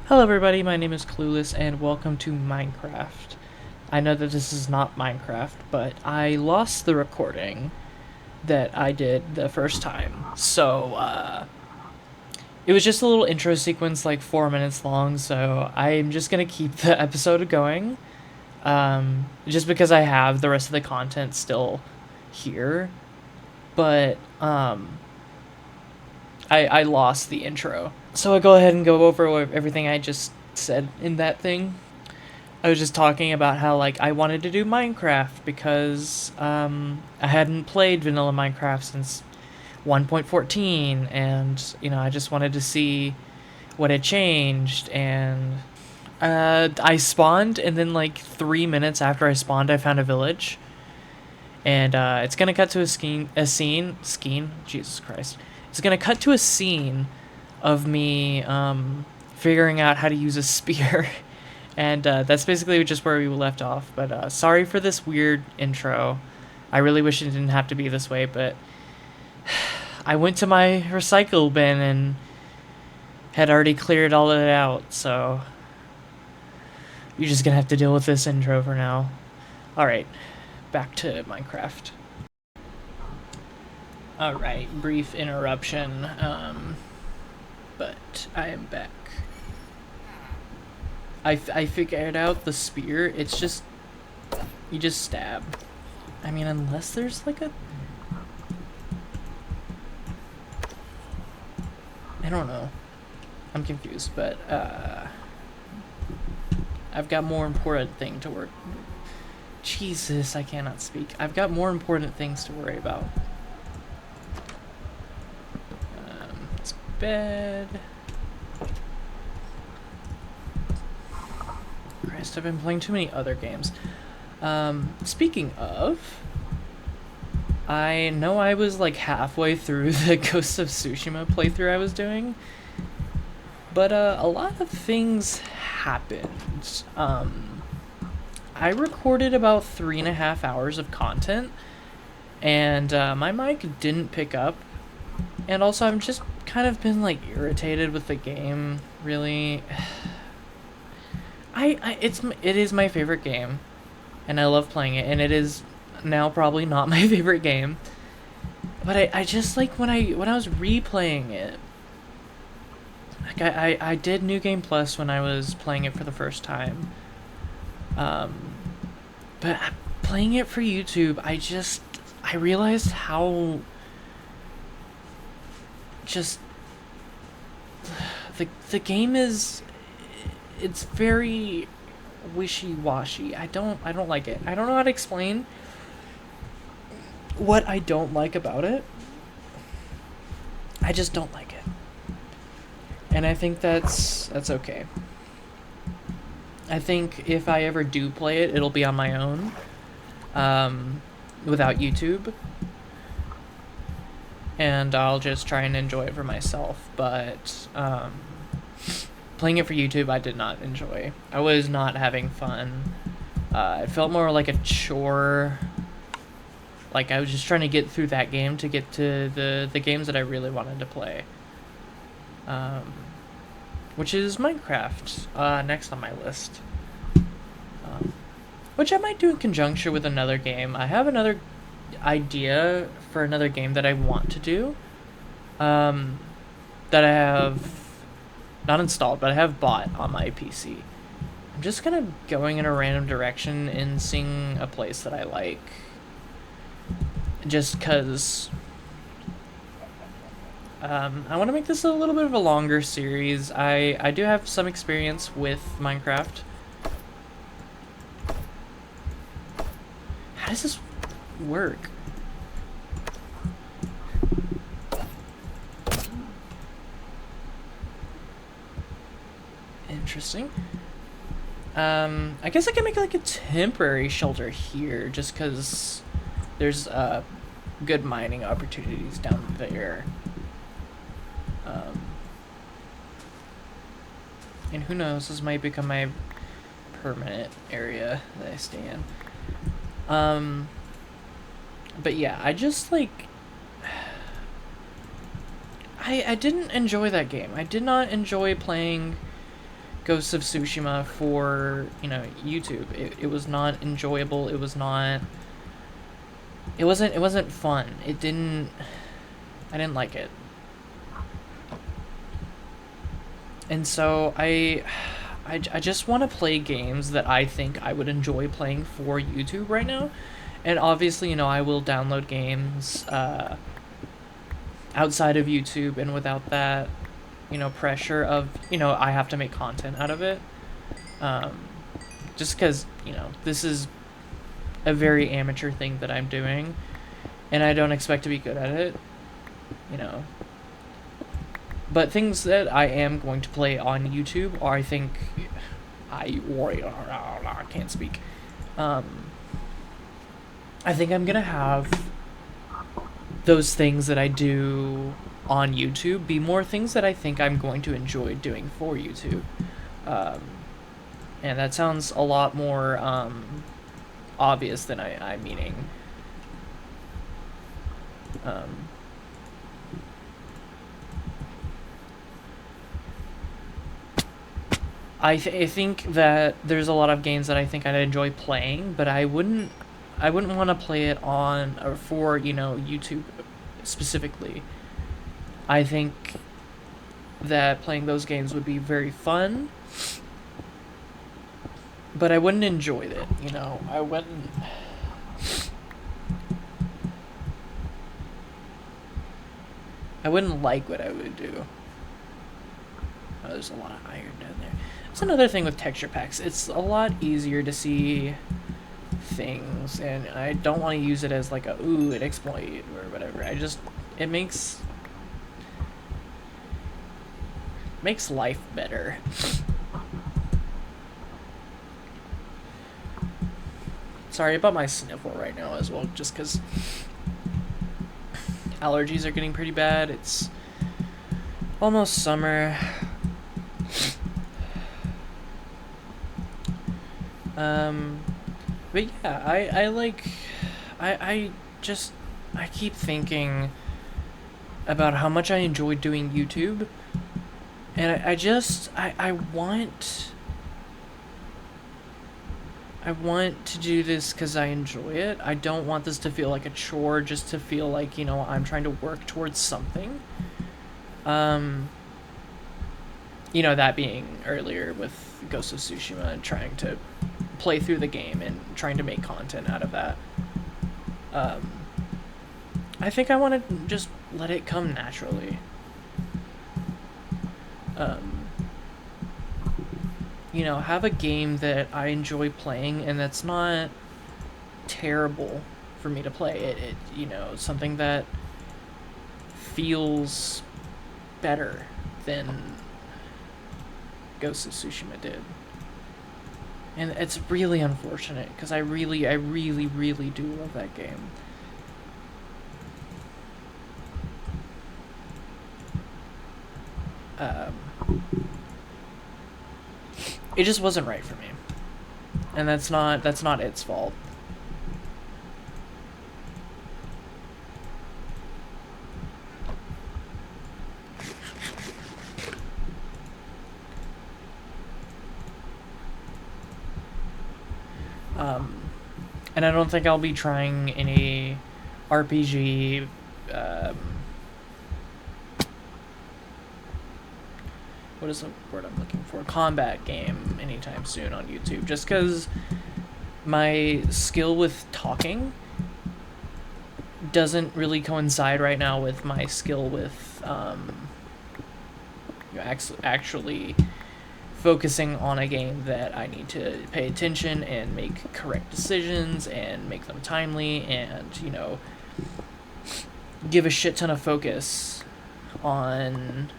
Hello everybody, my name is Clueless and welcome to Minecraft. I know that this is not Minecraft, but I lost the recording that I did the first time. So, it was just a little intro sequence like 4 minutes long, so I'm just gonna keep the episode going. Just because I have the rest of the content still here. But, I lost the intro. So I'll go ahead and go over everything I just said in that thing. I was just talking about how like I wanted to do Minecraft because I hadn't played vanilla Minecraft since 1.14, and I just wanted to see what had changed. And I spawned, and then like 3 minutes after I spawned, I found a village, and it's gonna cut to Jesus Christ, it's gonna cut to a scene of me figuring out how to use a spear. And that's basically just where we left off. But sorry for this weird intro. I really wish it didn't have to be this way, but I went to my recycle bin and had already cleared all of it out, so you're just gonna have to deal with this intro for now. Alright, back to Minecraft. Alright, brief interruption, but I am back. I figured out the spear. It's just, you just stab. I mean, unless there's like a, I don't know. I'm confused, but I've got more important thing to work. Jesus, I cannot speak. I've got more important things to worry about. It's bed. Christ, I've been playing too many other games. Speaking of, I know I was like halfway through the Ghost of Tsushima playthrough I was doing, but a lot of things happened. I recorded about 3.5 hours of content, and my mic didn't pick up, and also I've just kind of been like irritated with the game, really. It is my favorite game, and I love playing it, and it is now probably not my favorite game. But I just like when I was replaying it. Like I did New Game Plus when I was playing it for the first time. But playing it for YouTube, I realized how just the game is, it's very wishy-washy. I don't like it. I don't know how to explain what I don't like about it. I just don't like it. And I think that's okay. I think if I ever do play it, it'll be on my own, without YouTube. And I'll just try and enjoy it for myself. But playing it for YouTube, I did not enjoy. I was not having fun. It felt more like a chore. Like I was just trying to get through that game to get to the games that I really wanted to play. Which is Minecraft, next on my list. Which I might do in conjunction with another game. I have another idea for another game that I want to do. That I have not installed, but I have bought on my PC. I'm just kind of going in a random direction and seeing a place that I like. Just because I want to make this a little bit of a longer series. I do have some experience with Minecraft. How does this work? Interesting. I guess I can make like a temporary shelter here just because there's good mining opportunities down there. And who knows, this might become my permanent area that I stay in. But yeah, I just like, I didn't enjoy that game. I did not enjoy playing Ghost of Tsushima for, YouTube. It was not enjoyable. It was not. It wasn't fun. It didn't. I didn't like it. And so I just want to play games that I think I would enjoy playing for YouTube right now. And obviously, I will download games outside of YouTube, and without that, pressure of, I have to make content out of it. Just because, this is a very amateur thing that I'm doing, and I don't expect to be good at it, But things that I am going to play on YouTube are, I think, I can't speak. I think I'm gonna have those things that I do on YouTube be more things that I think I'm going to enjoy doing for YouTube. And that sounds a lot more obvious than I'm meaning. I think that there's a lot of games that I think I'd enjoy playing, but I wouldn't want to play it on or for, YouTube specifically. I think that playing those games would be very fun, but I wouldn't enjoy it, I wouldn't. I wouldn't like what I would do. Oh, there's a lot of iron down there. That's another thing with texture packs. It's a lot easier to see things, and I don't want to use it as like an exploit or whatever. It makes life better. Sorry about my sniffle right now as well, just because allergies are getting pretty bad. It's almost summer. But yeah, I keep thinking about how much I enjoy doing YouTube, and I want to do this because I enjoy it. I don't want this to feel like a chore, just to feel like, I'm trying to work towards something. That being earlier with Ghost of Tsushima and trying to play through the game and trying to make content out of that. I think I want to just let it come naturally. Have a game that I enjoy playing and that's not terrible for me to play. Something that feels better than Ghost of Tsushima did. And it's really unfortunate, because I really do love that game. It just wasn't right for me. And that's not its fault. And I don't think I'll be trying any RPG, what is the word I'm looking for? Combat game anytime soon on YouTube, just because my skill with talking doesn't really coincide right now with my skill with actually focusing on a game that I need to pay attention and make correct decisions and make them timely and, give a shit ton of focus on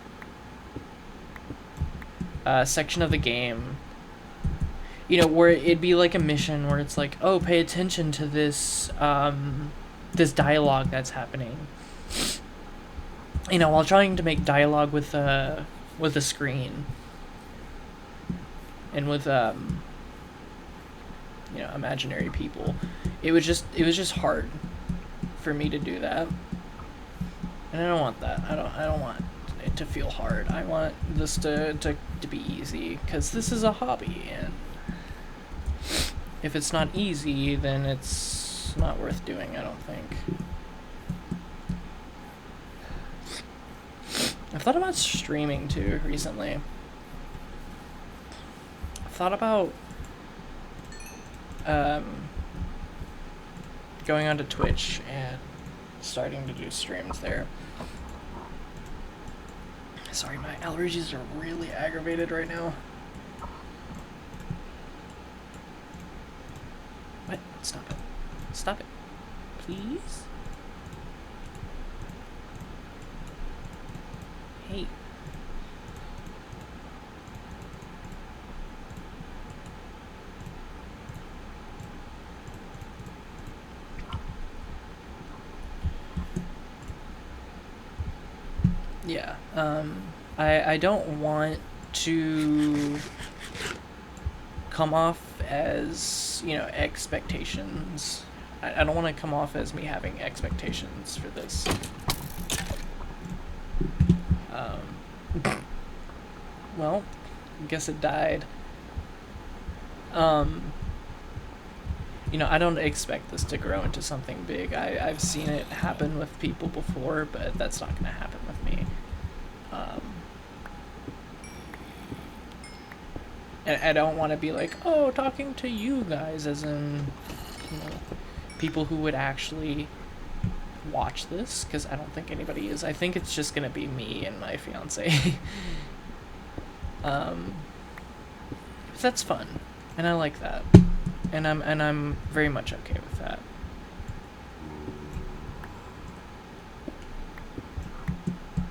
a section of the game, where it'd be like a mission where it's like, oh, pay attention to this, this dialogue that's happening. While trying to make dialogue with a screen. And with imaginary people, it was just hard for me to do that, and I don't want that. I don't want it to feel hard. I want this to be easy, because this is a hobby, and if it's not easy, then it's not worth doing, I don't think. I've thought about streaming too recently. I've thought about going onto Twitch and starting to do streams there. Sorry, my allergies are really aggravated right now. What? Stop it. Stop it. Please? Hey. Yeah, I don't want to come off as, you know, expectations. I don't want to come off as me having expectations for this. Well, I guess it died. You know, I don't expect this to grow into something big. I've seen it happen with people before, but that's not going to happen with me. And I don't want to be like, oh, talking to you guys, as in, you know, people who would actually watch this, because I don't think anybody is. I think it's just going to be me and my fiance. But that's fun, and I like that. And I'm very much okay with that.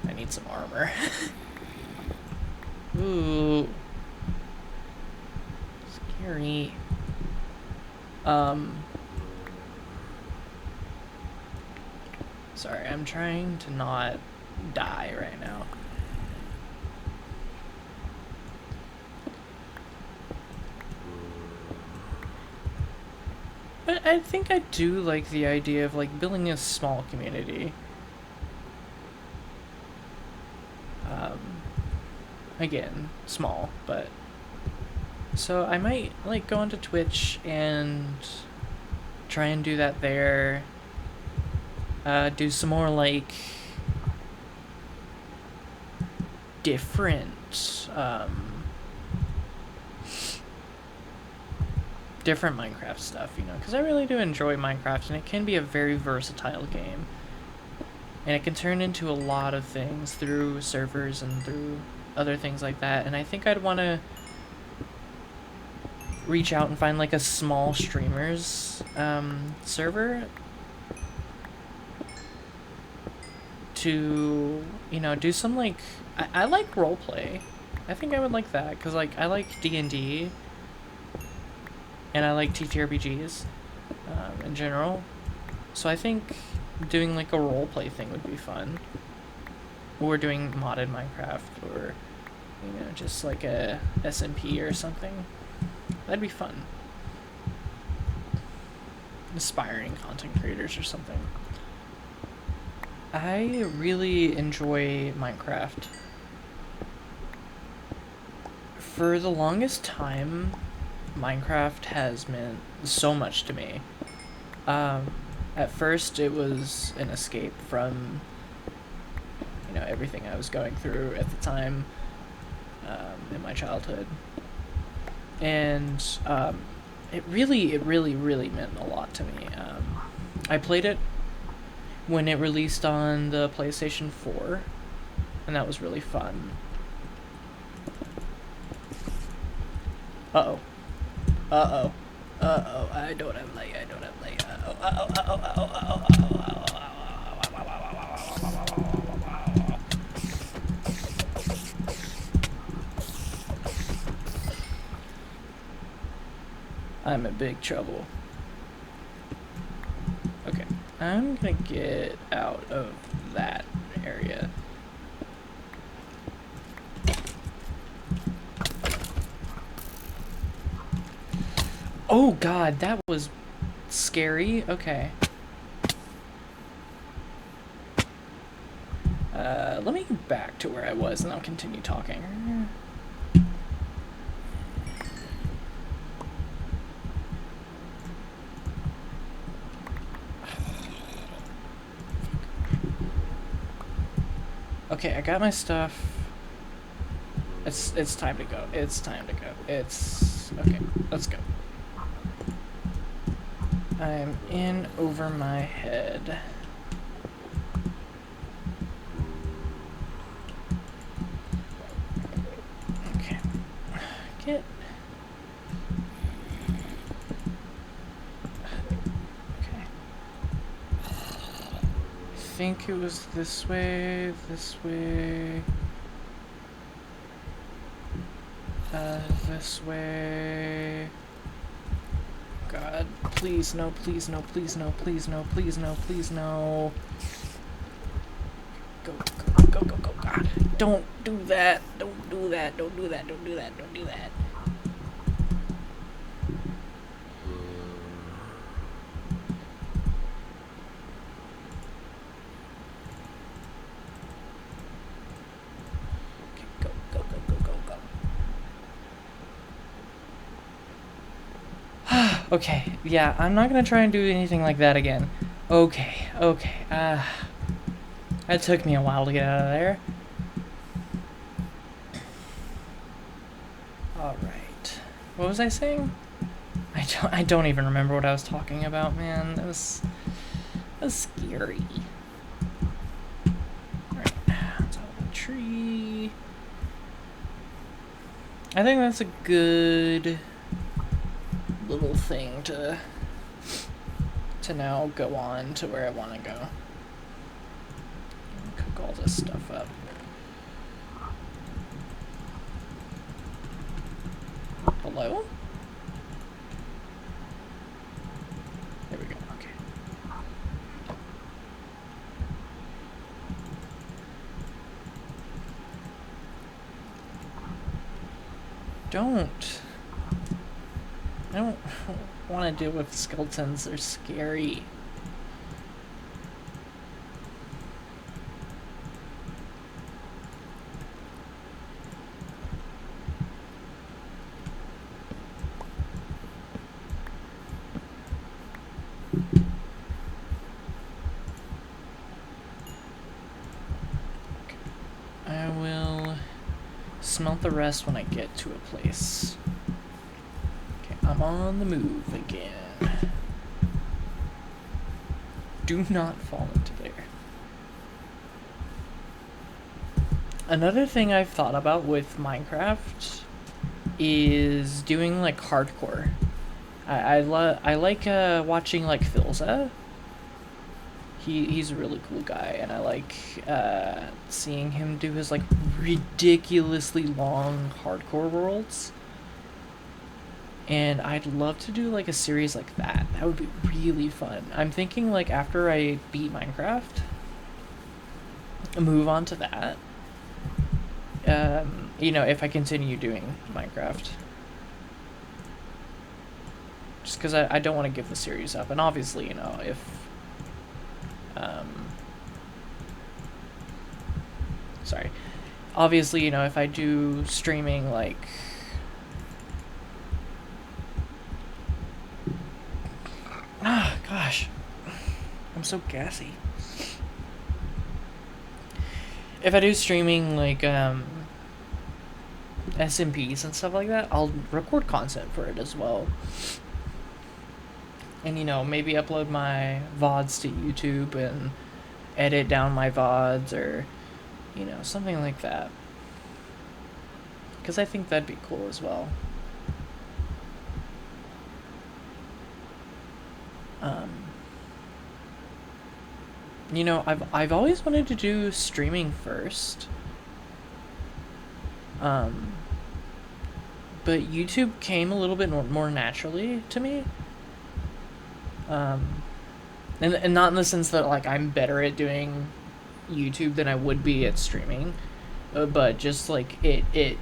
I need some armor. Ooh. Scary. Sorry, I'm trying to not die right now. But I think I do like the idea of, like, building a small community. Again, small, but... So I might, like, go onto Twitch and try and do that there. Do some more, like, different, different Minecraft stuff, you know, because I really do enjoy Minecraft, and it can be a very versatile game, and it can turn into a lot of things through servers and through other things like that. And I think I'd want to reach out and find, like, a small streamers server to, you know, do some, like, I like roleplay. I think I would like that, because, like, I like D&D, and I like TTRPGs in general. So I think doing, like, a roleplay thing would be fun. Or doing modded Minecraft, or, you know, just like a SMP or something. That'd be fun. Aspiring content creators or something. I really enjoy Minecraft. For the longest time, Minecraft has meant so much to me. At first, it was an escape from, you know, everything I was going through at the time in my childhood. And it really meant a lot to me. I played it when it released on the PlayStation 4, and that was really fun. Uh-oh. Uh-oh. Uh-oh. I don't have light. Uh-oh. Uh-oh. Uh-oh. Uh-oh. Uh-oh. I'm in big trouble. Okay. I'm gonna get out of that area. Oh god, that was scary. Okay. Let me get back to where I was and I'll continue talking. Okay, I got my stuff. It's time to go. It's time to go. It's okay. Let's go. I'm in over my head. Okay. Get. Okay. I think it was this way. This way. This way. God, please no, please no, please no, please no, please no, please no. Go, go, go, go, go, God. Don't do that. Don't do that. Don't do that. Don't do that. Don't do that. Okay, go, go, go, go, go, go. Okay, yeah, I'm not gonna try and do anything like that again. Okay, okay, that took me a while to get out of there. Alright. What was I saying? I don't even remember what I was talking about, man. That was scary. Alright, on top of the tree. I think that's a good little thing to now go on to where I want to go. Cook all this stuff up. Hello? There we go, okay. I don't want to deal with skeletons. They're scary. Okay. I will smelt the rest when I get to a place. I'm on the move again. Do not fall into there. Another thing I've thought about with Minecraft is doing like hardcore. I like watching like Philza. He's a really cool guy, and I like seeing him do his like ridiculously long hardcore worlds. And I'd love to do like a series like that. That would be really fun. I'm thinking like after I beat Minecraft, move on to that. You know, if I continue doing Minecraft. Just because I don't want to give the series up. And obviously, you know, if... sorry. Obviously, you know, if I do streaming like... Ah, gosh. I'm so gassy. If I do streaming like SMPs and stuff like that, I'll record content for it as well. And, you know, maybe upload my VODs to YouTube and edit down my VODs or, you know, something like that. Because I think that'd be cool as well. You know, I've always wanted to do streaming first. But YouTube came a little bit more naturally to me. And not in the sense that like I'm better at doing YouTube than I would be at streaming, but just like it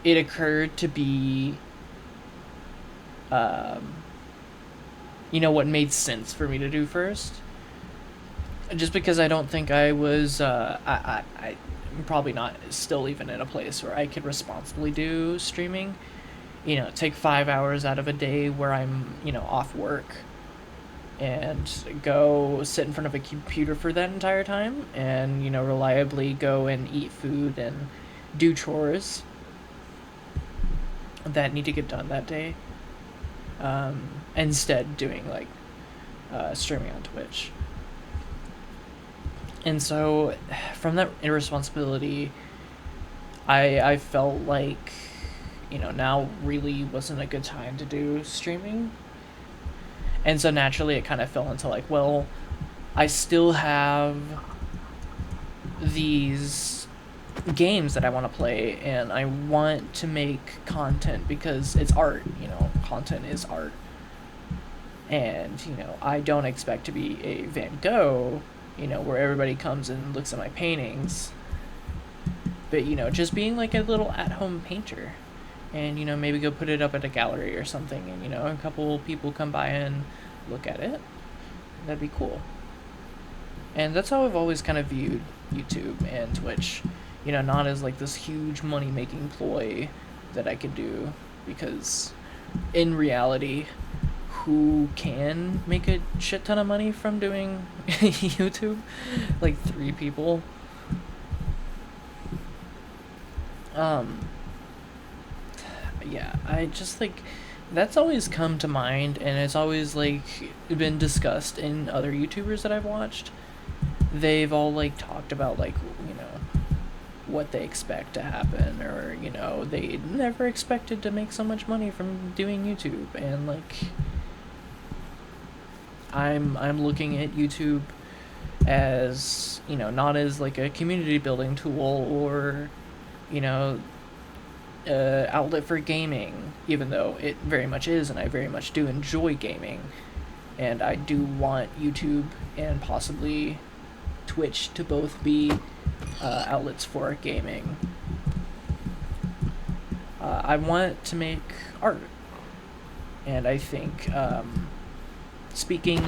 occurred to be, you know, what made sense for me to do first. just because I don't think I was, I'm probably not still even in a place where I could responsibly do streaming. Take 5 hours out of a day where I'm, off work and go sit in front of a computer for that entire time and, reliably go and eat food and do chores that need to get done that day. Instead, doing like streaming on Twitch. And so, from that irresponsibility, I felt like, now really wasn't a good time to do streaming. And so naturally, it kind of fell into like, well, I still have these games that I want to play, and I want to make content because it's art. Content is art. And, I don't expect to be a Van Gogh, where everybody comes and looks at my paintings. But, just being like a little at-home painter. And, maybe go put it up at a gallery or something. And, a couple people come by and look at it. That'd be cool. And that's how I've always kind of viewed YouTube and Twitch. Not as like this huge money-making ploy that I could do. Because in reality, who can make a shit ton of money from doing YouTube? Like 3 people. Yeah, I just like that's always come to mind, and it's always like been discussed in other YouTubers that I've watched. They've all like talked about like what they expect to happen, or they never expected to make so much money from doing YouTube. And like I'm looking at YouTube as not as like a community building tool or outlet for gaming, even though it very much is, and I very much do enjoy gaming, and I do want YouTube and possibly Twitch to both be outlets for gaming. I want to make art, and I think speaking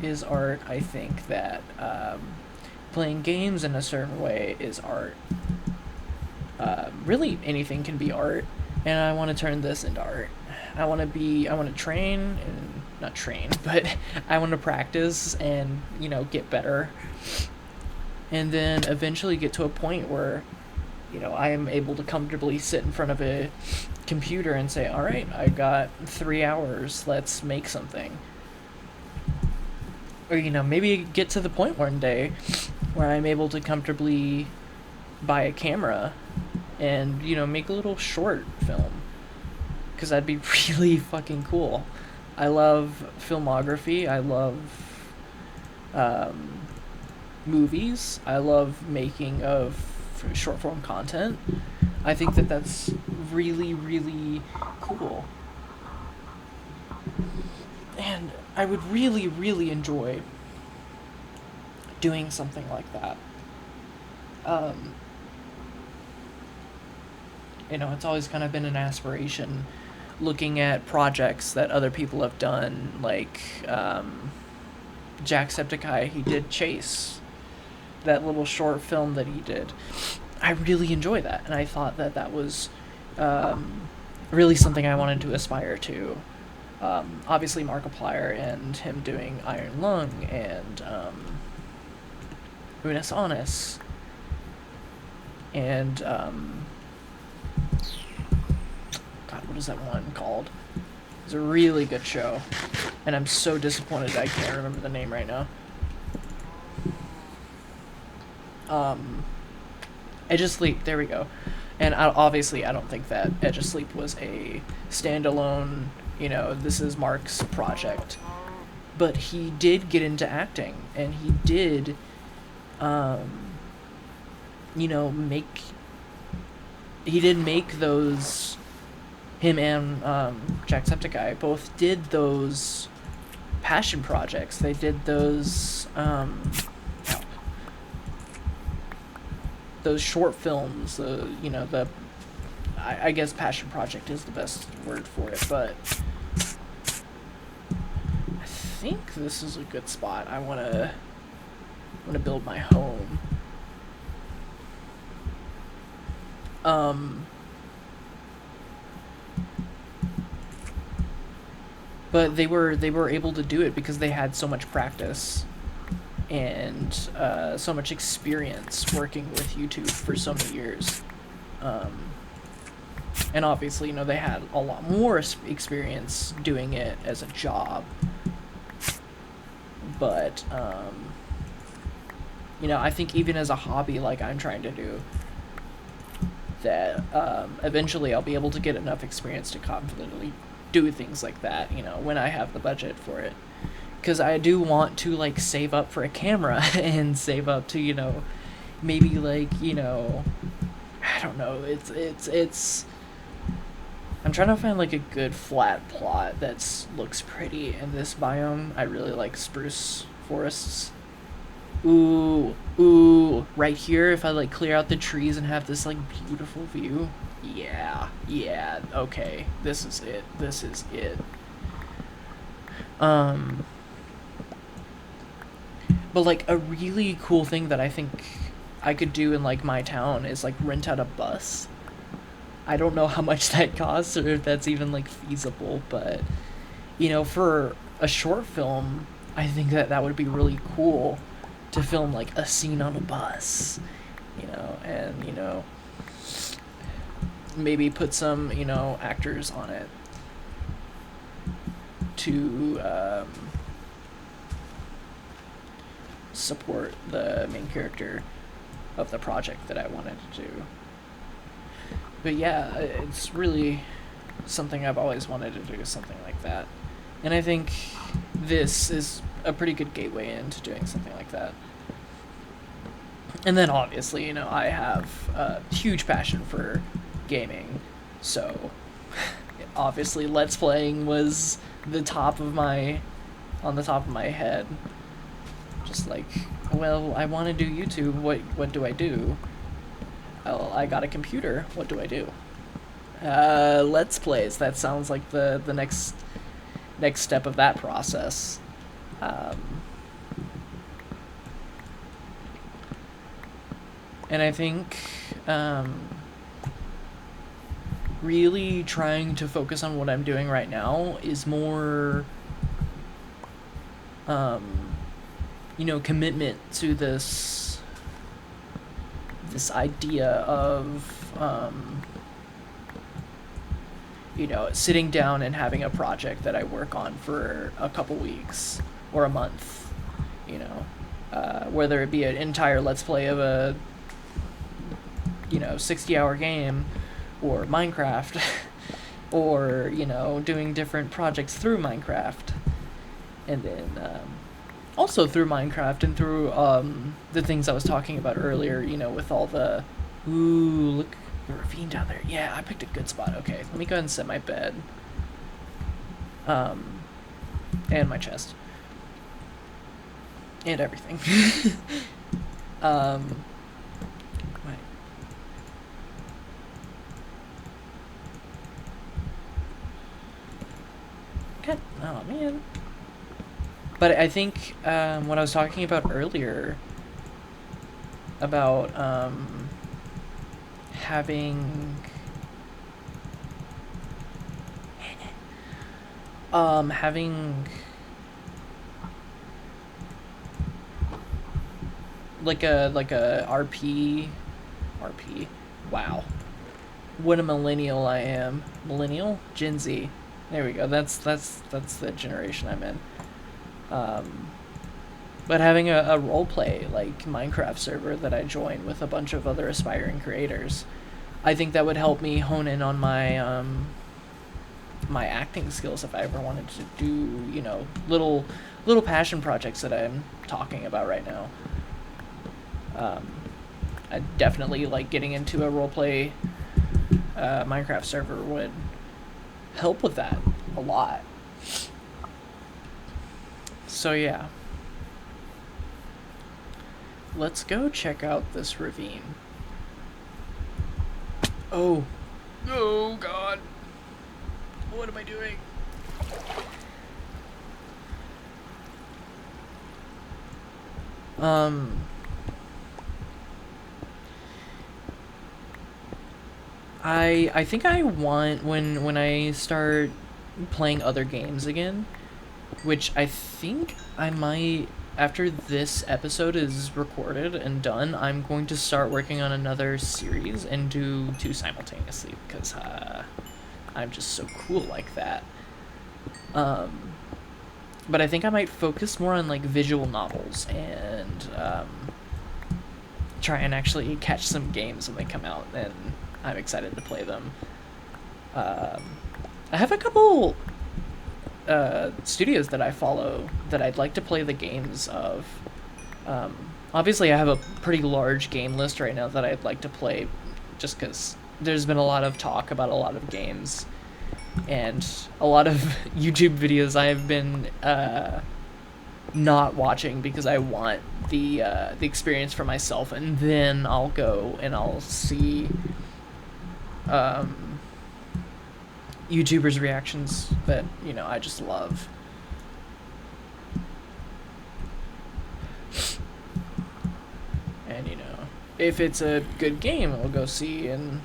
is art. I think that playing games in a certain way is art. Really, anything can be art, and I want to turn this into art. I want to train, and not train, but I want to practice and, get better. And then eventually get to a point where, I am able to comfortably sit in front of a computer and say, all right, I got 3 hours, let's make something. Or, maybe get to the point one day where I'm able to comfortably buy a camera and, make a little short film. Because that'd be really fucking cool. I love filmography. I love movies. I love making of short form content. I think that that's really, really cool. And I would really, really enjoy doing something like that. It's always kind of been an aspiration looking at projects that other people have done, like Jacksepticeye. He did Chase, that little short film that he did. I really enjoy that, and I thought that that was really something I wanted to aspire to. Obviously Markiplier and him doing Iron Lung and Unis Honest and God, what is that one called? It's a really good show, and I'm so disappointed I can't remember the name right now. Edge of Sleep, there we go. And obviously I don't think that Edge of Sleep was a standalone, this is Mark's project. But he did get into acting, and he did, make those, him and Jacksepticeye both did those passion projects. They did those short films. I guess passion project is the best word for it, but I think this is a good spot. I want to I'm gonna build my home. But they were able to do it because they had so much practice and so much experience working with YouTube for so many years. And obviously, they had a lot more experience doing it as a job. But, I think even as a hobby, like I'm trying to do, that eventually I'll be able to get enough experience to confidently do things like that, when I have the budget for it. Because I do want to, like, save up for a camera and save up to, maybe, like, I don't know, it's I'm trying to find, like, a good flat plot that looks pretty in this biome. I really like spruce forests. Ooh, right here, if I, like, clear out the trees and have this, like, beautiful view. Yeah, okay, this is it. But, like, a really cool thing that I think I could do in, like, my town is, like, rent out a bus. I don't know how much that costs or if that's even, like, feasible, but, for a short film, I think that would be really cool to film, like, a scene on a bus, and, maybe put some, actors on it to support the main character of the project that I wanted to do. But yeah, it's really something I've always wanted to do, something like that. And I think this is a pretty good gateway into doing something like that. And then obviously, I have a huge passion for gaming, so obviously Let's Playing was on the top of my head. Just like, well, I want to do YouTube, what do I do? Well, I got a computer, what do I do? Let's Plays, that sounds like the next step of that process. And I think really trying to focus on what I'm doing right now is more commitment to this idea of sitting down and having a project that I work on for a couple weeks or a month, whether it be an entire Let's Play of a 60-hour game, or Minecraft, or doing different projects through Minecraft, and then also through Minecraft and through the things I was talking about earlier, with all the look, the ravine down there. Yeah, I picked a good spot. Okay, let me go ahead and set my bed and my chest and everything. Oh man. But I think what I was talking about earlier about having like a RP. Wow, what a millennial I am. Millennial? Gen Z. There we go. That's the generation I'm in. But having a roleplay, like, Minecraft server that I join with a bunch of other aspiring creators, I think that would help me hone in on my my acting skills if I ever wanted to do, little passion projects that I'm talking about right now. I definitely like getting into a roleplay Minecraft server would help with that a lot. So yeah, let's go check out this ravine. Oh god, what am I doing? Um, I think I want when I start playing other games again, which I think I might after this episode is recorded and done, I'm going to start working on another series and do two simultaneously because I'm just so cool like that. Um, but I think I might focus more on like visual novels and try and actually catch some games when they come out, and I'm excited to play them. Um, I have a couple studios that I follow that I'd like to play the games of. Obviously, I have a pretty large game list right now that I'd like to play, just because there's been a lot of talk about a lot of games, and a lot of YouTube videos I have been not watching because I want the experience for myself, and then I'll go and I'll see YouTubers' reactions that I just love. And if it's a good game, I'll go see. And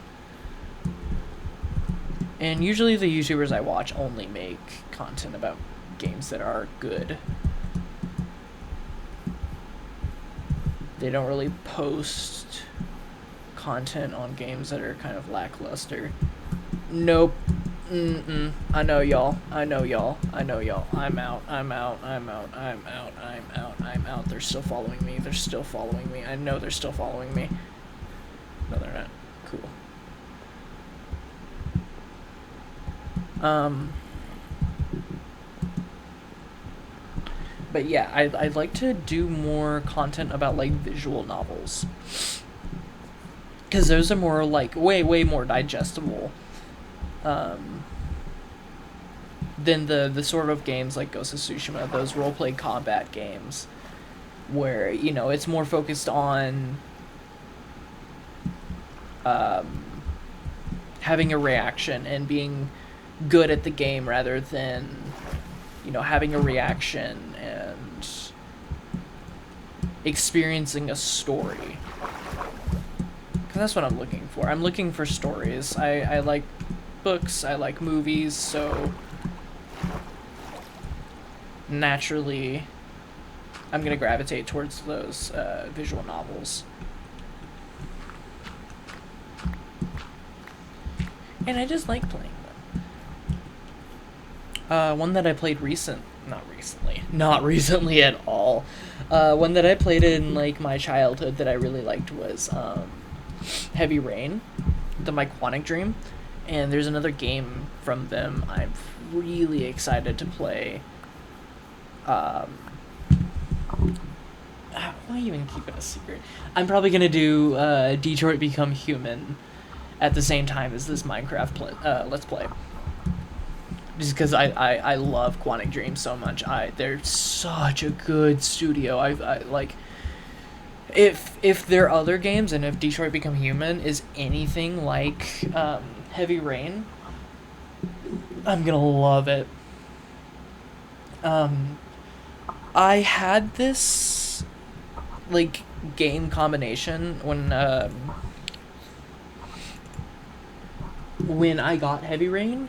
usually the YouTubers I watch only make content about games that are good. They don't really post content on games that are kind of lackluster. Nope. I know y'all. I'm out. I'm out. I'm out. I'm out. They're still following me. I know they're still following me. No, they're not. Cool. But yeah, I'd like to do more content about like visual novels, because those are more like way more digestible than the sort of games like Ghost of Tsushima, those roleplay combat games, where it's more focused on having a reaction and being good at the game rather than having a reaction and experiencing a story. Because that's what I'm looking for. I'm looking for stories. I like books, I like movies, so naturally I'm going to gravitate towards those visual novels. And I just like playing them. One that I played not recently at all. One that I played in like my childhood that I really liked was Heavy Rain, my Quantic Dream. And there's another game from them I'm really excited to play. Why even keep it a secret? I'm probably gonna do Detroit Become Human at the same time as this Minecraft Let's Play. Just because I love Quantic Dream so much. They're such a good studio. I like. If their other games and if Detroit Become Human is anything like Heavy Rain, I'm gonna love it. I had this like game combination when I got Heavy Rain.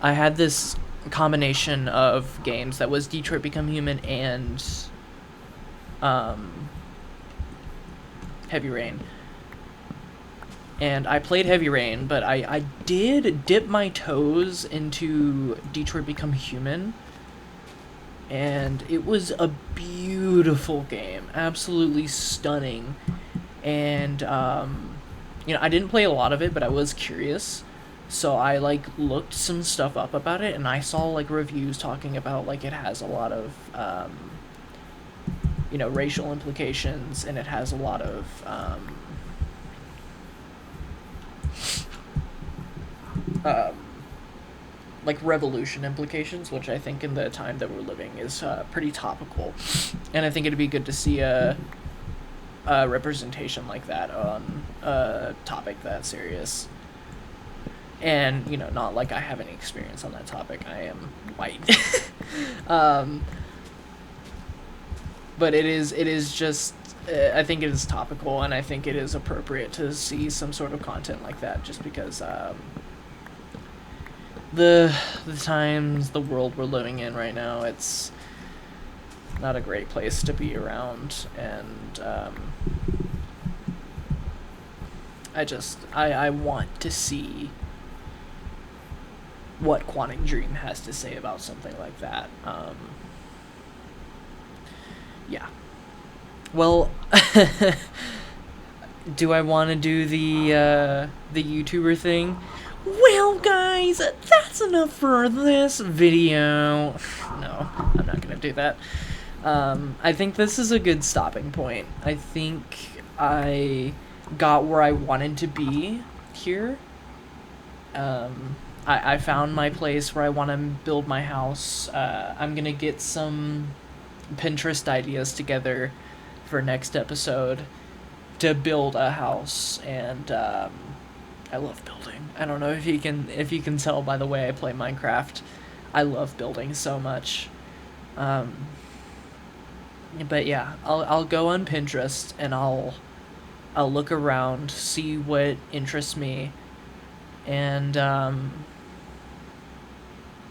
I had this combination of games that was Detroit Become Human and Heavy Rain. And I played Heavy Rain, but I did dip my toes into Detroit Become Human. And it was a beautiful game. Absolutely stunning. And, I didn't play a lot of it, but I was curious. So I, looked some stuff up about it, and I saw, reviews talking about, it has a lot of, racial implications, and it has a lot of, revolution implications, which I think in the time that we're living is pretty topical. And I think it'd be good to see a representation like that on a topic that serious. And, not like I have any experience on that topic. I am white. But it is just I think it is topical, and I think it is appropriate to see some sort of content like that, just because the times, the world we're living in right now, it's not a great place to be around, and I want to see what Quantic Dream has to say about something like that. Yeah. Well, do I want to do the YouTuber thing? Well, guys, that's enough for this video. No, I'm not gonna do that. I think this is a good stopping point. I think I got where I wanted to be here. I found my place where I want to build my house. I'm gonna get some Pinterest ideas together for next episode to build a house, and I love building. I don't know if you can tell by the way I play Minecraft. I love building so much. But yeah, I'll go on Pinterest and I'll look around, see what interests me, and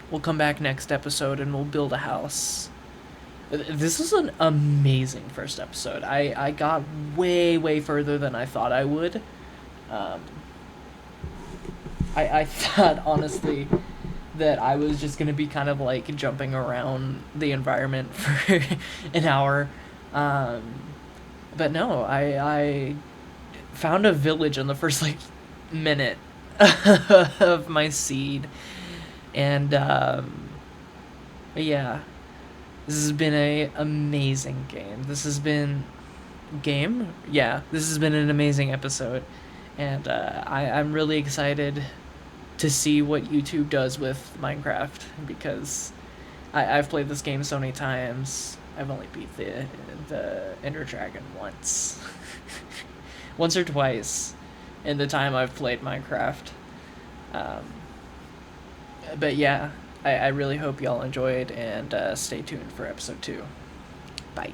we'll come back next episode and we'll build a house. This is an amazing first episode. I got way further than I thought I would. I thought, honestly, that I was just going to be kind of like jumping around the environment for an hour. But no, I found a village in the first like minute of my seed. And yeah, this has been a amazing game. This has been this has been an amazing episode, and I'm really excited to see what YouTube does with Minecraft, because I've played this game so many times. I've only beat the Ender Dragon once, once or twice, in the time I've played Minecraft. But yeah, I really hope y'all enjoyed, and stay tuned for episode 2. Bye.